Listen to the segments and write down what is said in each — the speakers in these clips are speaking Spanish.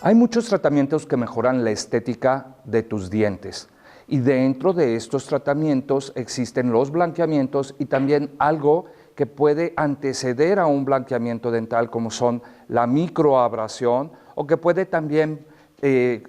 Hay muchos tratamientos que mejoran la estética de tus dientes y dentro de estos tratamientos existen los blanqueamientos y también algo que puede anteceder a un blanqueamiento dental como son la microabrasión o que puede también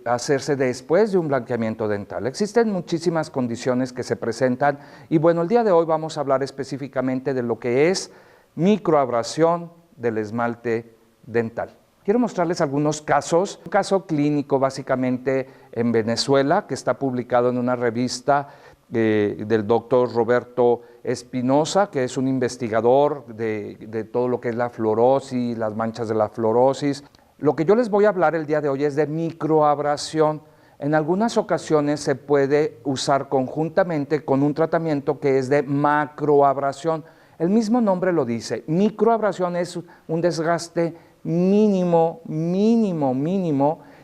hacerse después de un blanqueamiento dental. Existen muchísimas condiciones que se presentan y bueno, el día de hoy vamos a hablar específicamente de lo que es microabrasión del esmalte dental. Quiero mostrarles algunos casos. Un caso clínico básicamente en Venezuela que está publicado en una revista del doctor Roberto Espinosa, que es un investigador de todo lo que es la fluorosis, las manchas de la fluorosis. Lo que yo les voy a hablar el día de hoy es de microabrasión. En algunas ocasiones se puede usar conjuntamente con un tratamiento que es de macroabrasión. El mismo nombre lo dice, microabrasión es un desgaste mínimo,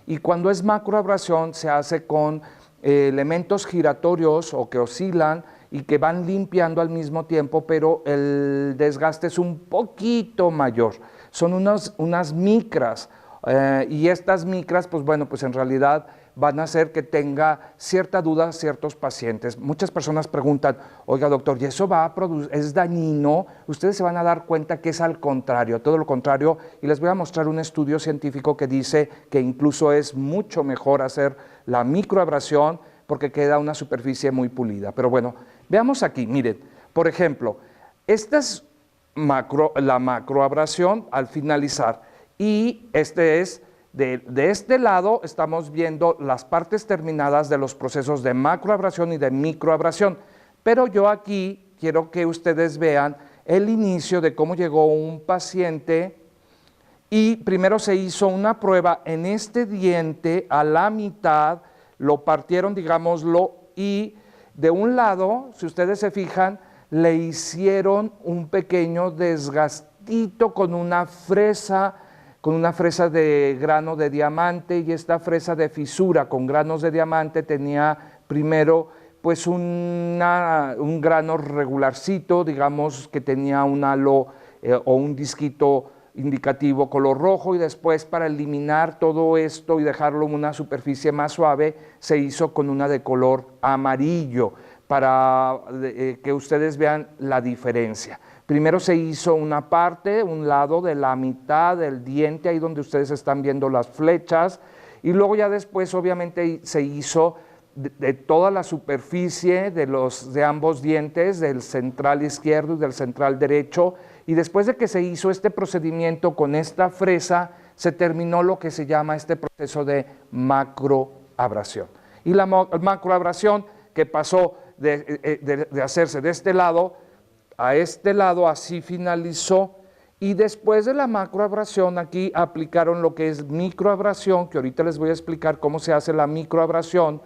y cuando es macroabrasión se hace con elementos giratorios o que oscilan y que van limpiando al mismo tiempo, pero el desgaste es un poquito mayor. Son unas micras y estas micras, pues bueno, pues en realidad van a hacer que tenga cierta duda ciertos pacientes. Muchas personas preguntan, oiga doctor, ¿y eso va a producir, es dañino? Ustedes se van a dar cuenta que es al contrario, todo lo contrario, y les voy a mostrar un estudio científico que dice que incluso es mucho mejor hacer la microabrasión porque queda una superficie muy pulida. Pero bueno, veamos aquí, miren, por ejemplo, esta es la macroabrasión al finalizar y este es de este lado estamos viendo las partes terminadas de los procesos de macroabrasión y de microabrasión, pero yo aquí quiero que ustedes vean el inicio de cómo llegó un paciente y primero se hizo una prueba en este diente a la mitad, lo partieron, digámoslo, y de un lado, si ustedes se fijan, le hicieron un pequeño desgastito con una fresa de grano de diamante, y esta fresa de fisura con granos de diamante tenía primero pues un grano regularcito, digamos que tenía un halo o un disquito indicativo color rojo, y después para eliminar todo esto y dejarlo en una superficie más suave se hizo con una de color amarillo para que ustedes vean la diferencia. Primero se hizo una parte, un lado de la mitad del diente, ahí donde ustedes están viendo las flechas, y luego ya después obviamente se hizo de toda la superficie de ambos dientes, del central izquierdo y del central derecho, y después de que se hizo este procedimiento con esta fresa, se terminó lo que se llama este proceso de macroabrasión. Y la macroabrasión que pasó de hacerse de este lado a este lado, así finalizó, y después de la macroabrasión aquí aplicaron lo que es microabrasión, que ahorita les voy a explicar cómo se hace la microabrasión,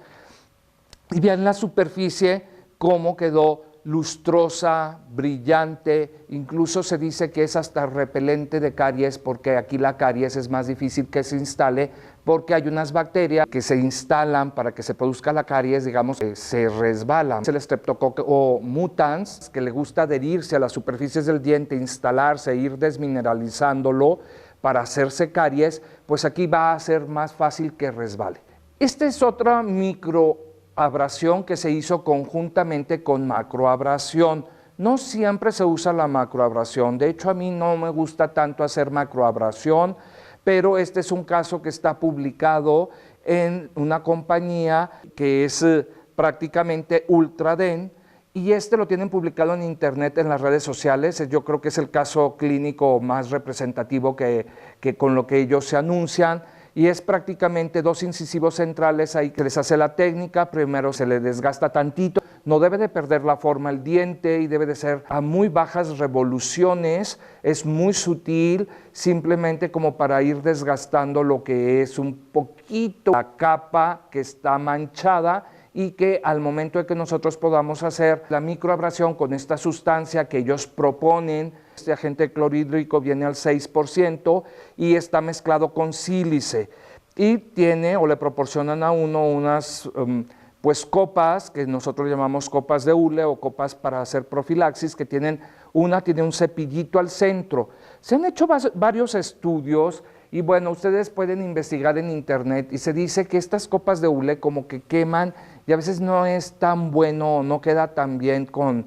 y vean la superficie cómo quedó lustrosa, brillante, incluso se dice que es hasta repelente de caries, porque aquí la caries es más difícil que se instale, porque hay unas bacterias que se instalan para que se produzca la caries, digamos, se resbalan. Es el Streptococcus mutans, que le gusta adherirse a las superficies del diente, instalarse, ir desmineralizándolo para hacerse caries, pues aquí va a ser más fácil que resbale. Esta es otra microabrasión que se hizo conjuntamente con macroabrasión. No siempre se usa la macroabrasión, de hecho a mí no me gusta tanto hacer macroabrasión, pero este es un caso que está publicado en una compañía que es prácticamente Ultraden, y este lo tienen publicado en internet, en las redes sociales. Yo creo que es el caso clínico más representativo que con lo que ellos se anuncian, y es prácticamente dos incisivos centrales ahí que les hace la técnica. Primero se le desgasta tantito, no debe de perder la forma el diente y debe de ser a muy bajas revoluciones, es muy sutil, simplemente como para ir desgastando lo que es un poquito la capa que está manchada, y que al momento de que nosotros podamos hacer la microabrasión con esta sustancia que ellos proponen, este agente clorhídrico viene al 6% y está mezclado con sílice, y tiene o le proporcionan a uno unas pues copas que nosotros llamamos copas de hule o copas para hacer profilaxis, que tienen una tiene un cepillito al centro. Se han hecho varios estudios y bueno, ustedes pueden investigar en internet y se dice que estas copas de hule como que queman y a veces no es tan bueno, no queda tan bien con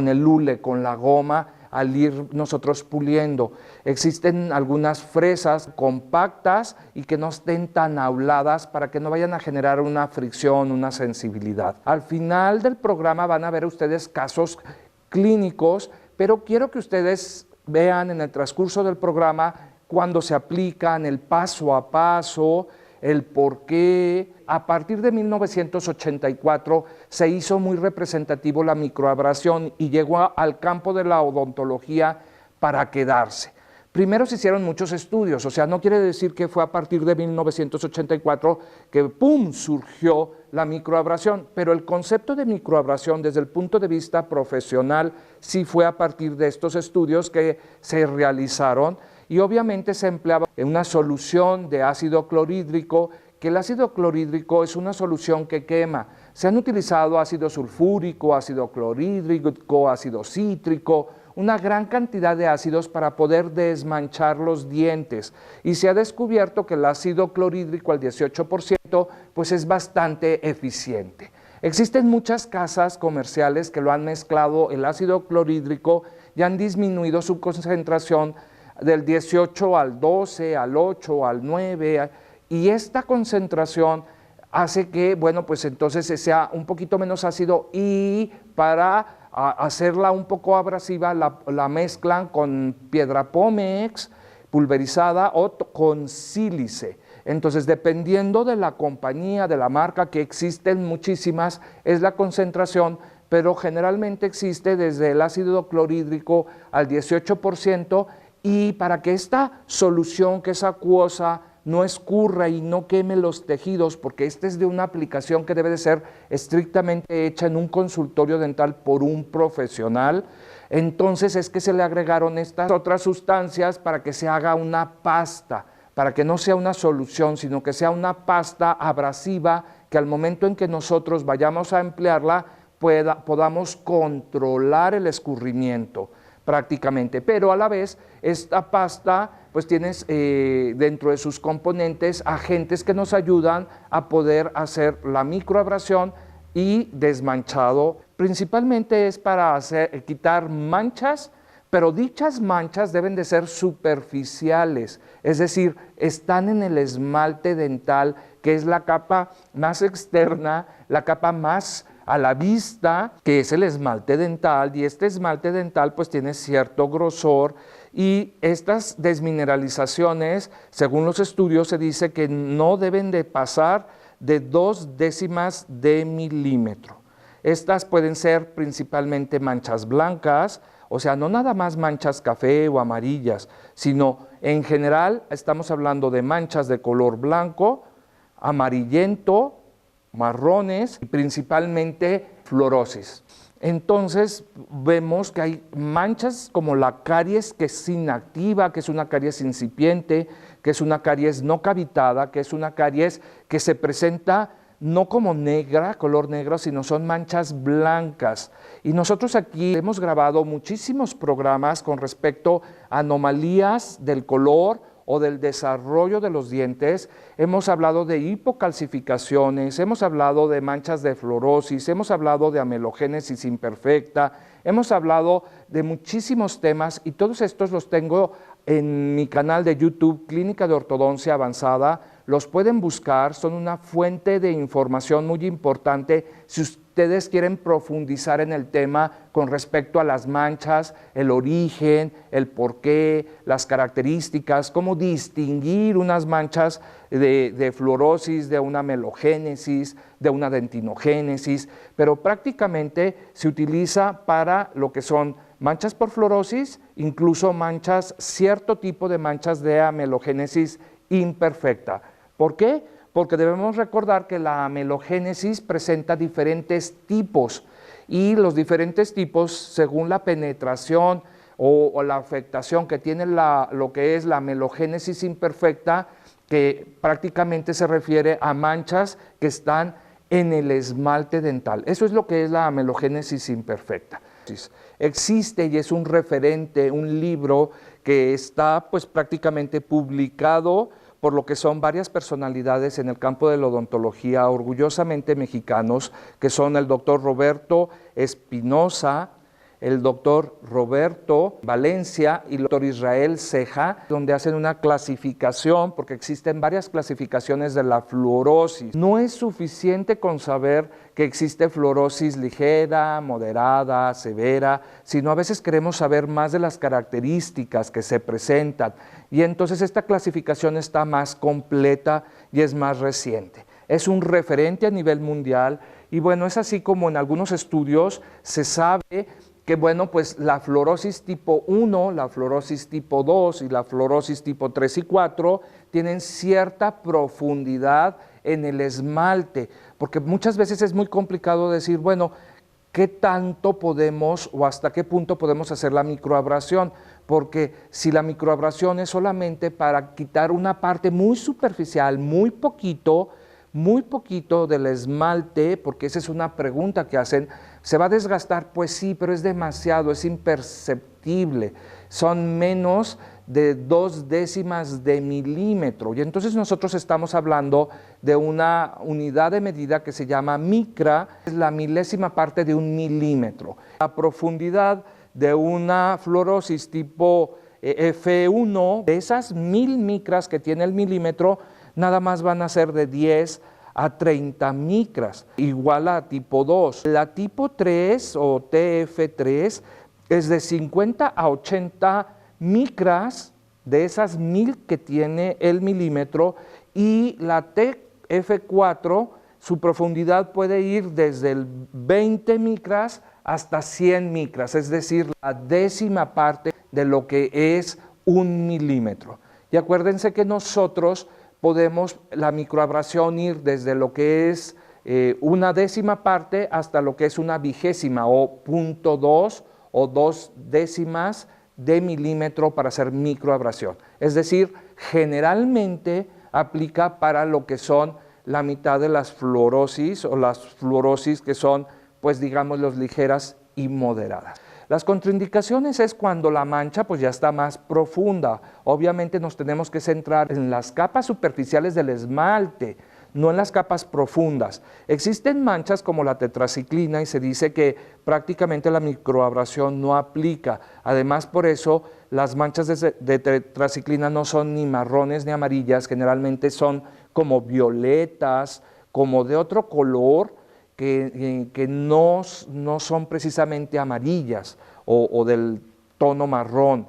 el hule, con la goma, al ir nosotros puliendo. Existen algunas fresas compactas y que no estén tan auladas para que no vayan a generar una fricción, una sensibilidad. Al final del programa van a ver ustedes casos clínicos, pero quiero que ustedes vean en el transcurso del programa cuando se aplican, el paso a paso, el por qué. A partir de 1984 se hizo muy representativo la microabrasión y llegó al campo de la odontología para quedarse. Primero se hicieron muchos estudios, o sea, no quiere decir que fue a partir de 1984 que ¡pum!, surgió la microabrasión, pero el concepto de microabrasión desde el punto de vista profesional sí fue a partir de estos estudios que se realizaron y obviamente se empleaba en una solución de ácido clorhídrico, que el ácido clorhídrico es una solución que quema. Se han utilizado ácido sulfúrico, ácido clorhídrico, ácido cítrico, una gran cantidad de ácidos para poder desmanchar los dientes. Y se ha descubierto que el ácido clorhídrico al 18% pues es bastante eficiente. Existen muchas casas comerciales que lo han mezclado el ácido clorhídrico y han disminuido su concentración del 18 al 12, al 8, al 9, y esta concentración hace que, bueno, pues entonces sea un poquito menos ácido y para hacerla un poco abrasiva la mezclan con piedra pómex pulverizada o con sílice. Entonces, dependiendo de la compañía, de la marca, que existen muchísimas, es la concentración, pero generalmente existe desde el ácido clorhídrico al 18%, y para que esta solución, que es acuosa, no escurra y no queme los tejidos, porque esta es de una aplicación que debe de ser estrictamente hecha en un consultorio dental por un profesional, entonces es que se le agregaron estas otras sustancias para que se haga una pasta, para que no sea una solución, sino que sea una pasta abrasiva que al momento en que nosotros vayamos a emplearla podamos controlar el escurrimiento prácticamente, pero a la vez esta pasta pues tienes dentro de sus componentes agentes que nos ayudan a poder hacer la microabrasión y desmanchado. Principalmente es para quitar manchas, pero dichas manchas deben de ser superficiales, es decir, están en el esmalte dental, que es la capa más externa, la capa más a la vista, que es el esmalte dental, y este esmalte dental pues tiene cierto grosor, y estas desmineralizaciones, según los estudios, se dice que no deben de pasar de 0,2 de milímetro. Estas pueden ser principalmente manchas blancas, o sea, no nada más manchas café o amarillas, sino en general estamos hablando de manchas de color blanco, amarillento, marrones y principalmente fluorosis. Entonces vemos que hay manchas como la caries, que es inactiva, que es una caries incipiente, que es una caries no cavitada, que es una caries que se presenta no como negra, color negro, sino son manchas blancas. Y nosotros aquí hemos grabado muchísimos programas con respecto a anomalías del color o del desarrollo de los dientes. Hemos hablado de hipocalcificaciones, hemos hablado de manchas de fluorosis, hemos hablado de amelogénesis imperfecta, hemos hablado de muchísimos temas y todos estos los tengo en mi canal de YouTube, Clínica de Ortodoncia Avanzada. Los pueden buscar, son una fuente de información muy importante si ustedes quieren profundizar en el tema con respecto a las manchas, el origen, el porqué, las características, cómo distinguir unas manchas de fluorosis, de una amelogénesis, de una dentinogénesis, pero prácticamente se utiliza para lo que son manchas por fluorosis, incluso manchas, cierto tipo de manchas de amelogénesis imperfecta. ¿Por qué? Porque debemos recordar que la amelogénesis presenta diferentes tipos y los diferentes tipos, según la penetración o la afectación que tiene lo que es la amelogénesis imperfecta, que prácticamente se refiere a manchas que están en el esmalte dental. Eso es lo que es la amelogénesis imperfecta. Existe y es un referente, un libro que está pues prácticamente publicado por lo que son varias personalidades en el campo de la odontología orgullosamente mexicanos, que son el doctor Roberto Espinosa, el doctor Roberto Valencia y el doctor Israel Ceja, donde hacen una clasificación, porque existen varias clasificaciones de la fluorosis. No es suficiente con saber que existe fluorosis ligera, moderada, severa, sino a veces queremos saber más de las características que se presentan. Y entonces esta clasificación está más completa y es más reciente. Es un referente a nivel mundial y bueno, es así como en algunos estudios se sabe que bueno, pues la fluorosis tipo 1, la fluorosis tipo 2 y la fluorosis tipo 3 y 4 tienen cierta profundidad en el esmalte, porque muchas veces es muy complicado decir, bueno, ¿qué tanto podemos o hasta qué punto podemos hacer la microabrasión? Porque si la microabrasión es solamente para quitar una parte muy superficial, muy poquito del esmalte, porque esa es una pregunta que hacen, ¿se va a desgastar? Pues sí, pero es demasiado, es imperceptible, son menos de 0,2 de milímetro, y entonces nosotros estamos hablando de una unidad de medida que se llama micra, es la milésima parte de un milímetro. La profundidad de una fluorosis tipo F1, de esas 1000 micras que tiene el milímetro, nada más van a ser de 10 a 30 micras, igual a tipo 2. La tipo 3 o TF3 es de 50 a 80 micras de esas 1000 que tiene el milímetro, y la TF4, su profundidad puede ir desde el 20 micras hasta 100 micras, es decir, la décima parte de lo que es un milímetro. Y acuérdense que nosotros podemos la microabrasión ir desde lo que es una décima parte hasta lo que es una vigésima o 0,2 o 2 décimas de milímetro para hacer microabrasión. Es decir, generalmente aplica para lo que son la mitad de las fluorosis o las fluorosis que son, pues digamos, las ligeras y moderadas. Las contraindicaciones es cuando la mancha pues ya está más profunda. Obviamente nos tenemos que centrar en las capas superficiales del esmalte, no en las capas profundas. Existen manchas como la tetraciclina y se dice que prácticamente la microabrasión no aplica. Además, por eso las manchas de tetraciclina no son ni marrones ni amarillas, generalmente son como violetas, como de otro color, que no son precisamente amarillas o del tono marrón.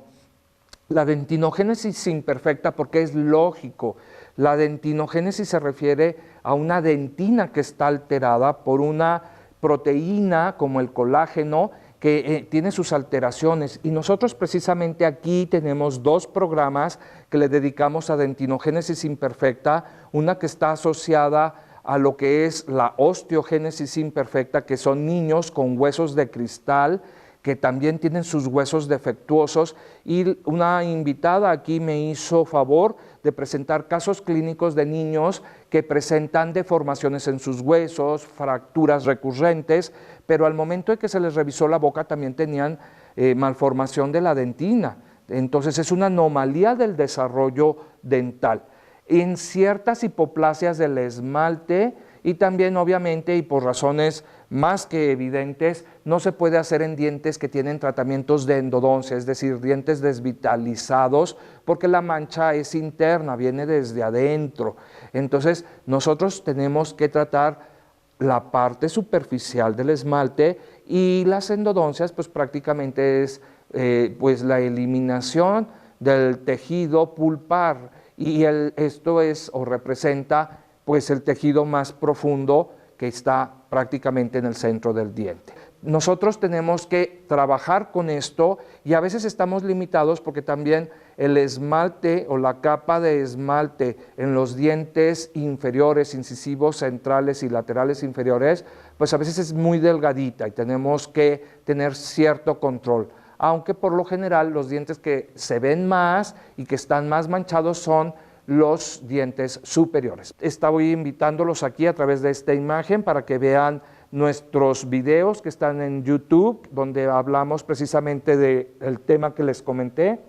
La dentinogénesis imperfecta, porque es lógico, la dentinogénesis se refiere a una dentina que está alterada por una proteína como el colágeno que tiene sus alteraciones, y nosotros precisamente aquí tenemos 2 programas que le dedicamos a dentinogénesis imperfecta, una que está asociada a lo que es la osteogénesis imperfecta, que son niños con huesos de cristal, que también tienen sus huesos defectuosos, y una invitada aquí me hizo favor de presentar casos clínicos de niños que presentan deformaciones en sus huesos, fracturas recurrentes, pero al momento de que se les revisó la boca también tenían malformación de la dentina. Entonces es una anomalía del desarrollo dental. En ciertas hipoplasias del esmalte, y también obviamente y por razones más que evidentes, no se puede hacer en dientes que tienen tratamientos de endodoncia, es decir, dientes desvitalizados, porque la mancha es interna, viene desde adentro. Entonces nosotros tenemos que tratar la parte superficial del esmalte, y las endodoncias pues prácticamente es pues la eliminación del tejido pulpar, y esto es o representa pues el tejido más profundo que está prácticamente en el centro del diente. Nosotros tenemos que trabajar con esto, y a veces estamos limitados porque también el esmalte o la capa de esmalte en los dientes inferiores, incisivos centrales y laterales inferiores, pues a veces es muy delgadita y tenemos que tener cierto control. Aunque por lo general los dientes que se ven más y que están más manchados son los dientes superiores. Estoy invitándolos aquí a través de esta imagen para que vean nuestros videos que están en YouTube, donde hablamos precisamente del tema que les comenté.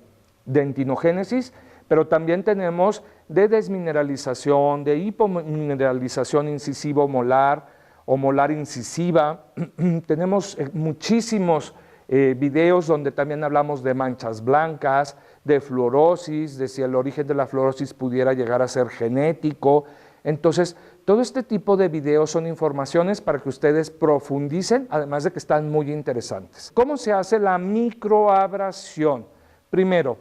dentinogénesis, pero también tenemos de desmineralización, de hipomineralización incisivo-molar o molar incisiva. Tenemos muchísimos videos donde también hablamos de manchas blancas, de fluorosis, de si el origen de la fluorosis pudiera llegar a ser genético. Entonces, todo este tipo de videos son informaciones para que ustedes profundicen, además de que están muy interesantes. ¿Cómo se hace la microabrasión? Primero,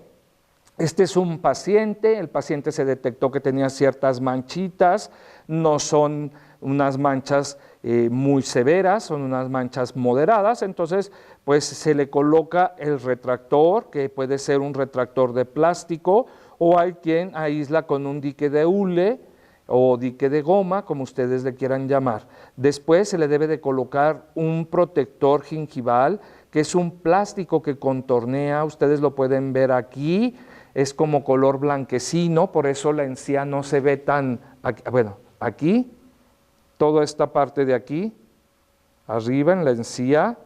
este es un paciente, el paciente se detectó que tenía ciertas manchitas, no son unas manchas muy severas, son unas manchas moderadas, entonces pues se le coloca el retractor, que puede ser un retractor de plástico, o hay quien aísla con un dique de hule o dique de goma, como ustedes le quieran llamar. Después se le debe de colocar un protector gingival, que es un plástico que contornea, ustedes lo pueden ver aquí, es como color blanquecino, por eso la encía no se ve tan, bueno, aquí, toda esta parte de aquí, arriba en la encía,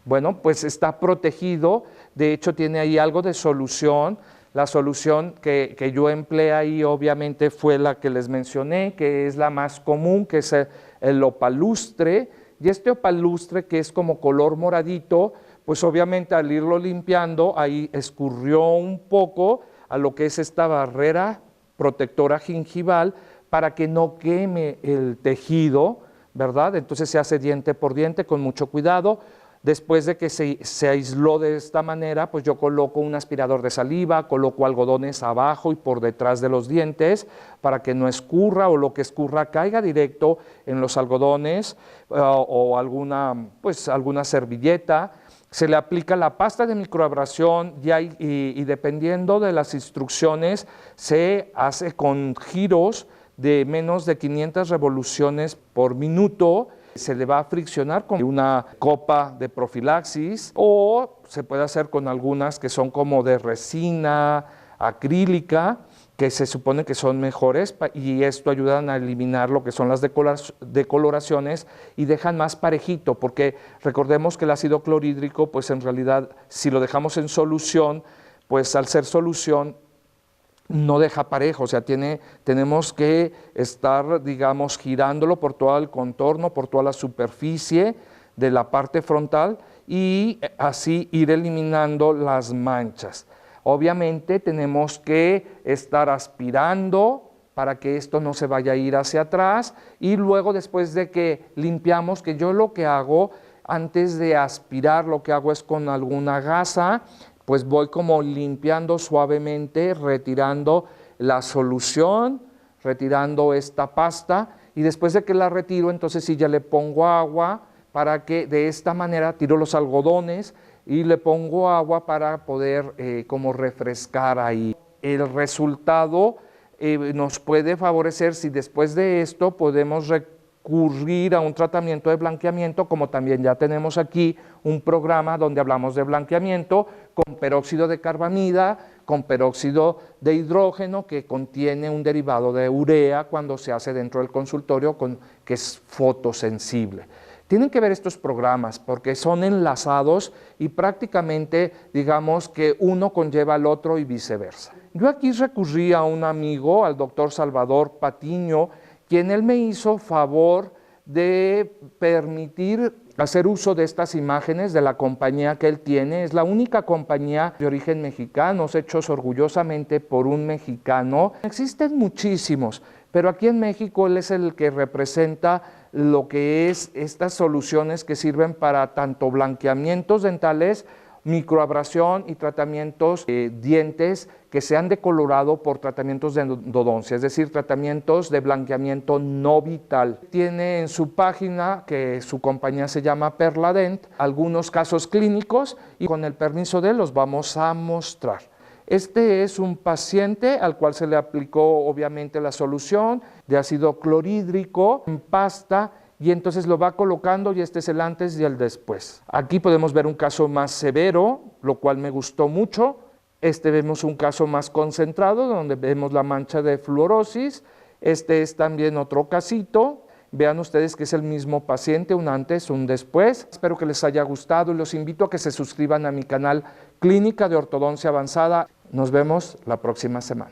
bueno, pues está protegido, de hecho tiene ahí algo de solución. La solución que yo empleé ahí obviamente fue la que les mencioné, que es la más común, que es el opalustre, y este opalustre que es como color moradito, pues obviamente al irlo limpiando, ahí escurrió un poco a lo que es esta barrera protectora gingival para que no queme el tejido, ¿verdad? Entonces se hace diente por diente con mucho cuidado. Después de que se aisló de esta manera, pues yo coloco un aspirador de saliva, coloco algodones abajo y por detrás de los dientes para que no escurra o lo que escurra caiga directo en los algodones o alguna servilleta. Se le aplica la pasta de microabrasión y dependiendo de las instrucciones se hace con giros de menos de 500 revoluciones por minuto. Se le va a friccionar con una copa de profilaxis o se puede hacer con algunas que son como de resina acrílica, que se supone que son mejores y esto ayudan a eliminar lo que son las decoloraciones y dejan más parejito, porque recordemos que el ácido clorhídrico, pues en realidad si lo dejamos en solución, pues al ser solución no deja parejo, o sea, tenemos que estar, digamos, girándolo por todo el contorno, por toda la superficie de la parte frontal y así ir eliminando las manchas. Obviamente tenemos que estar aspirando para que esto no se vaya a ir hacia atrás y luego después de que limpiamos, que yo lo que hago antes de aspirar, lo que hago es con alguna gasa, pues voy como limpiando suavemente, retirando la solución, retirando esta pasta y después de que la retiro, entonces sí ya le pongo agua para que de esta manera tiro los algodones y le pongo agua para poder como refrescar ahí. El resultado nos puede favorecer si después de esto podemos recurrir a un tratamiento de blanqueamiento, como también ya tenemos aquí un programa donde hablamos de blanqueamiento con peróxido de carbamida, con peróxido de hidrógeno que contiene un derivado de urea cuando se hace dentro del consultorio que es fotosensible. Tienen que ver estos programas porque son enlazados y prácticamente digamos que uno conlleva al otro y viceversa. Yo aquí recurrí a un amigo, al doctor Salvador Patiño, quien él me hizo favor de permitir hacer uso de estas imágenes de la compañía que él tiene. Es la única compañía de origen mexicano, hechos orgullosamente por un mexicano. Existen muchísimos, pero aquí en México él es el que representa lo que es estas soluciones que sirven para tanto blanqueamientos dentales, microabrasión y tratamientos de dientes que se han decolorado por tratamientos de endodoncia, es decir, tratamientos de blanqueamiento no vital. Tiene en su página, que su compañía se llama Perladent, algunos casos clínicos y con el permiso de él los vamos a mostrar. Este es un paciente al cual se le aplicó obviamente la solución de ácido clorhídrico en pasta y entonces lo va colocando y este es el antes y el después. Aquí podemos ver un caso más severo, lo cual me gustó mucho. Vemos un caso más concentrado donde vemos la mancha de fluorosis. Este es también otro casito. Vean ustedes que es el mismo paciente, un antes, un después. Espero que les haya gustado y los invito a que se suscriban a mi canal Clínica de Ortodoncia Avanzada. Nos vemos la próxima semana.